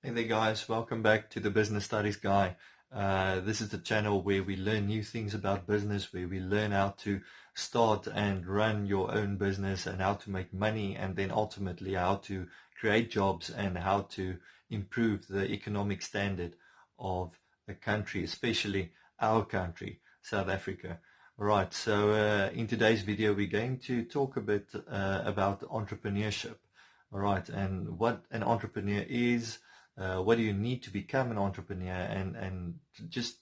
Hey there guys, welcome back to the Business Studies Guy. This is the channel where we learn new things about business, where we learn how to start and run your own business and how to make money, and then ultimately how to create jobs and how to improve the economic standard of a country, especially our country, South Africa. Right, so in today's video we're going to talk a bit about entrepreneurship. All right, and what an entrepreneur is. What do you need to become an entrepreneur, and just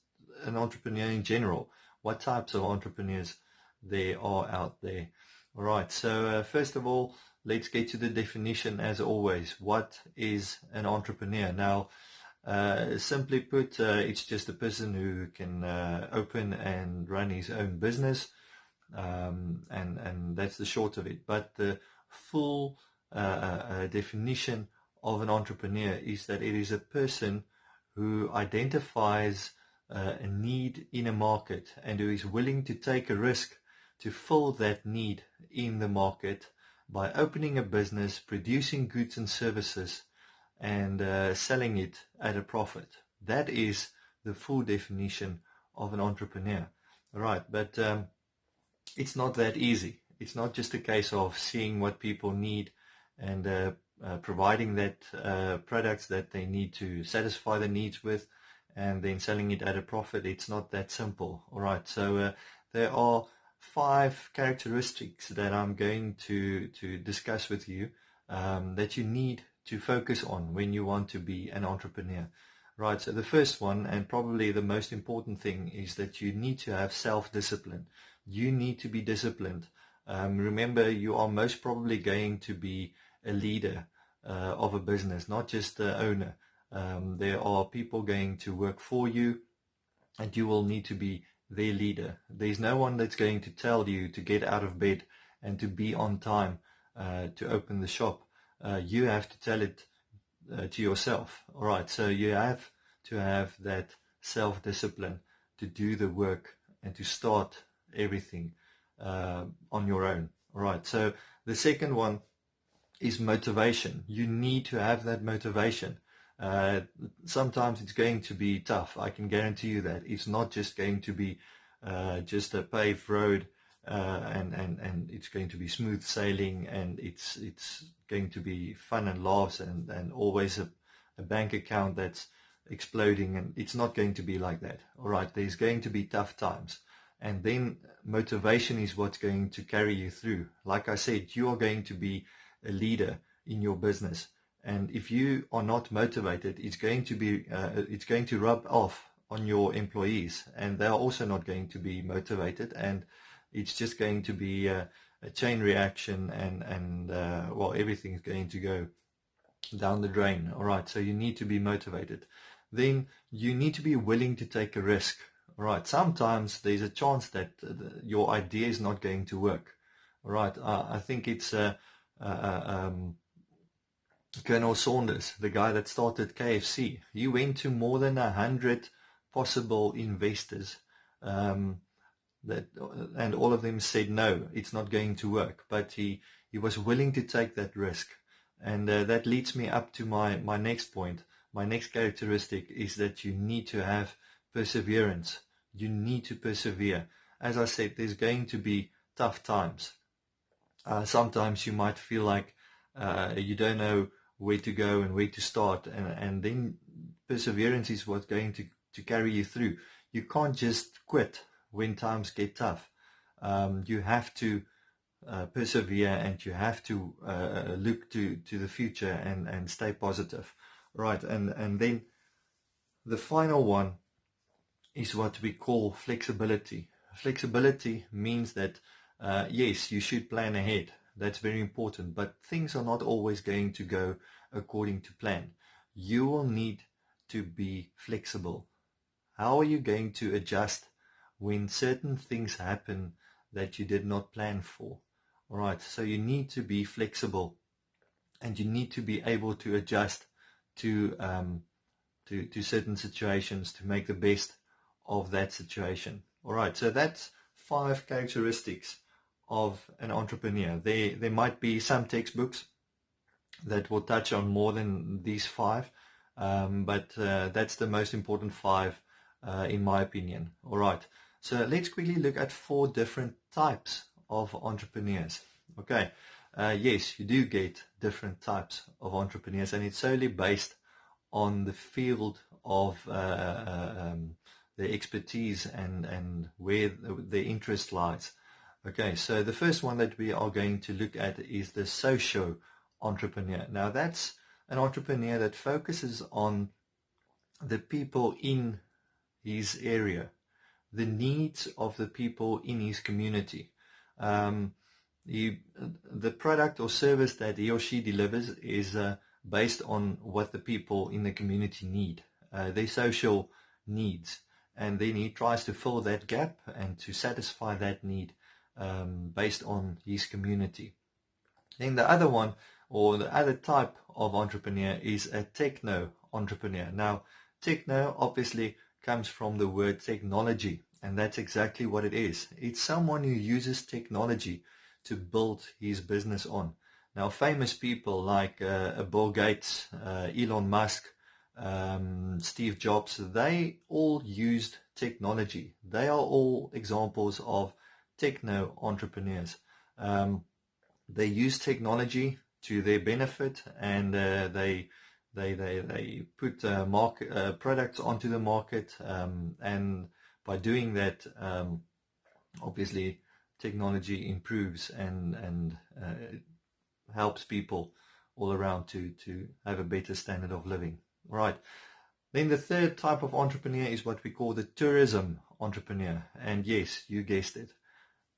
an entrepreneur in general? What types of entrepreneurs there are out there? All right, so first of all, let's get to the definition as always. What is an entrepreneur? Now, simply put, it's just a person who can open and run his own business, and that's the short of it. But the full definition of an entrepreneur is that it is a person who identifies a need in a market and who is willing to take a risk to fill that need in the market by opening a business, producing goods and services, and selling it at a profit. That is the full definition of an entrepreneur. Right, but it's not that easy. It's not just a case of seeing what people need and providing that products that they need to satisfy the needs with, and then selling it at a profit. It's not that simple. All right, so there are 5 characteristics that I'm going to discuss with you that you need to focus on when you want to be an entrepreneur. Right, so the first one, and probably the most important thing, is that you need to have self-discipline. You need to be disciplined. Remember, you are most probably going to be a leader of a business, not just the owner. There are people going to work for you, and you will need to be their leader. There's no one that's going to tell you to get out of bed and to be on time to open the shop. You have to tell it to yourself. All right, so you have to have that self-discipline to do the work and to start everything on your own. All right, so the second one is motivation. You need to have that motivation. Sometimes it's going to be tough. I can guarantee you that. It's not just going to be just a paved road and it's going to be smooth sailing, and it's going to be fun and laughs and always a bank account that's exploding, and it's not going to be like that. All right, there's going to be tough times, and then motivation is what's going to carry you through. Like I said, you are going to be a leader in your business, and if you are not motivated, it's going to rub off on your employees, and they are also not going to be motivated, and it's just going to be a chain reaction, and well, everything's going to go down the drain. All right, so you need to be motivated. Then you need to be willing to take a risk. All right, sometimes there's a chance that your idea is not going to work. All right, I think it's Colonel Saunders, the guy that started KFC. He went to more than 100 possible investors, and all of them said no, it's not going to work. But he was willing to take that risk, and that leads me up to my next point. My next characteristic is that you need to have perseverance. You need to persevere. As I said, there's going to be tough times. Sometimes you might feel like you don't know where to go and where to start, and then perseverance is what's going to carry you through. You can't just quit when times get tough. You have to persevere, and you have to look to the future and stay positive. Right, and then the final one is what we call flexibility. Flexibility means that yes, you should plan ahead. That's very important, but things are not always going to go according to plan. You will need to be flexible. How are you going to adjust when certain things happen that you did not plan for? All right, so you need to be flexible, and you need to be able to adjust to certain situations to make the best of that situation. All right, so that's 5 characteristics of an entrepreneur. There might be some textbooks that will touch on more than these 5, but that's the most important 5 in my opinion. All right, so let's quickly look at 4 different types of entrepreneurs. Okay, yes, you do get different types of entrepreneurs, and it's solely based on the field of the expertise and where the interest lies. Okay, so the first one that we are going to look at is the socio-entrepreneur. Now that's an entrepreneur that focuses on the people in his area, the needs of the people in his community. The product or service that he or she delivers is based on what the people in the community need, their social needs, and then he tries to fill that gap and to satisfy that need based on his community. Then the other one, or the other type of entrepreneur, is a techno-entrepreneur. Now, techno obviously comes from the word technology, and that's exactly what it is. It's someone who uses technology to build his business on. Now, famous people like Bill Gates, Elon Musk, Steve Jobs, they all used technology. They are all examples of techno-entrepreneurs. They use technology to their benefit, and they put products onto the market, and by doing that, obviously technology improves and helps people all around to have a better standard of living. Right. Then the third type of entrepreneur is what we call the tourism entrepreneur. And yes, you guessed it.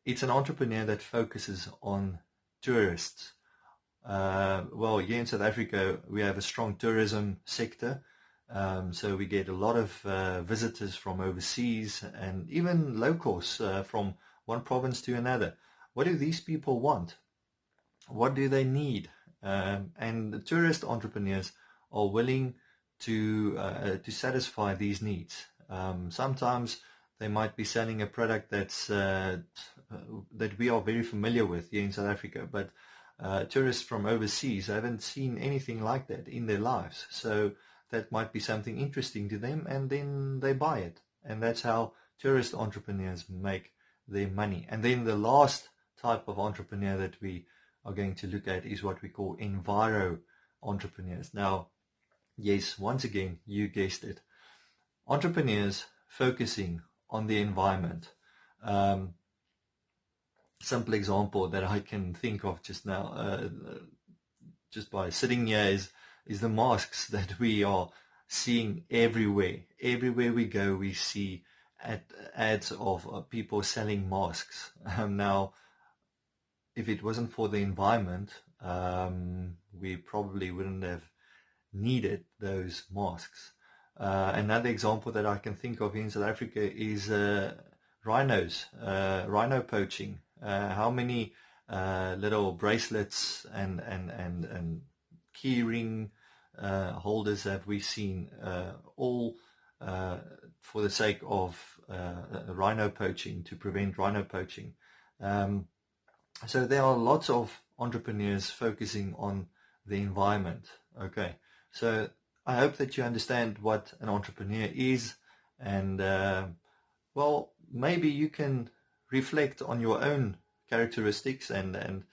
It's an entrepreneur that focuses on tourists. Well, here in South Africa, we have a strong tourism sector. So we get a lot of visitors from overseas and even locals from one province to another. What do these people want? What do they need? And the tourist entrepreneurs are willing to satisfy these needs. Sometimes they might be selling a product that's that we are very familiar with here in South Africa, but tourists from overseas haven't seen anything like that in their lives. So that might be something interesting to them, and then they buy it. And that's how tourist entrepreneurs make their money. And then the last type of entrepreneur that we are going to look at is what we call enviro-entrepreneurs. Now, yes, once again, you guessed it. Entrepreneurs focusing on the environment. Simple example that I can think of just now, just by sitting here, is the masks that we are seeing everywhere. Everywhere we go, we see ads of people selling masks. Now, if it wasn't for the environment, we probably wouldn't have needed those masks. Another example that I can think of in South Africa is rhinos, rhino poaching. How many little bracelets and key ring holders have we seen, all for the sake of rhino poaching, to prevent rhino poaching. So there are lots of entrepreneurs focusing on the environment. Okay, so I hope that you understand what an entrepreneur is, and well, maybe you can reflect on your own characteristics and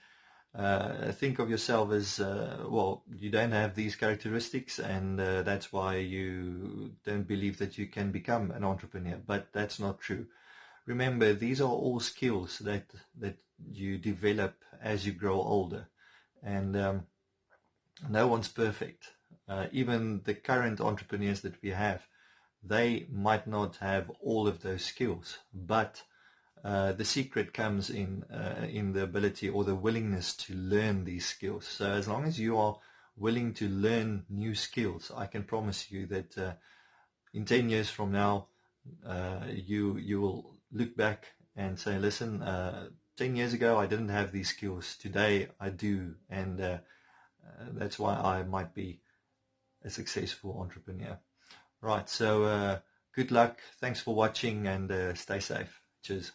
think of yourself as well, you don't have these characteristics, and that's why you don't believe that you can become an entrepreneur. But that's not true. Remember, these are all skills that you develop as you grow older, and no one's perfect. Even the current entrepreneurs that we have, they might not have all of those skills, but the secret comes in the ability or the willingness to learn these skills. So as long as you are willing to learn new skills, I can promise you that in 10 years from now, you will look back and say, listen, 10 years ago I didn't have these skills, today I do, and that's why I might be a successful entrepreneur. Right, so good luck, thanks for watching, and stay safe. Cheers.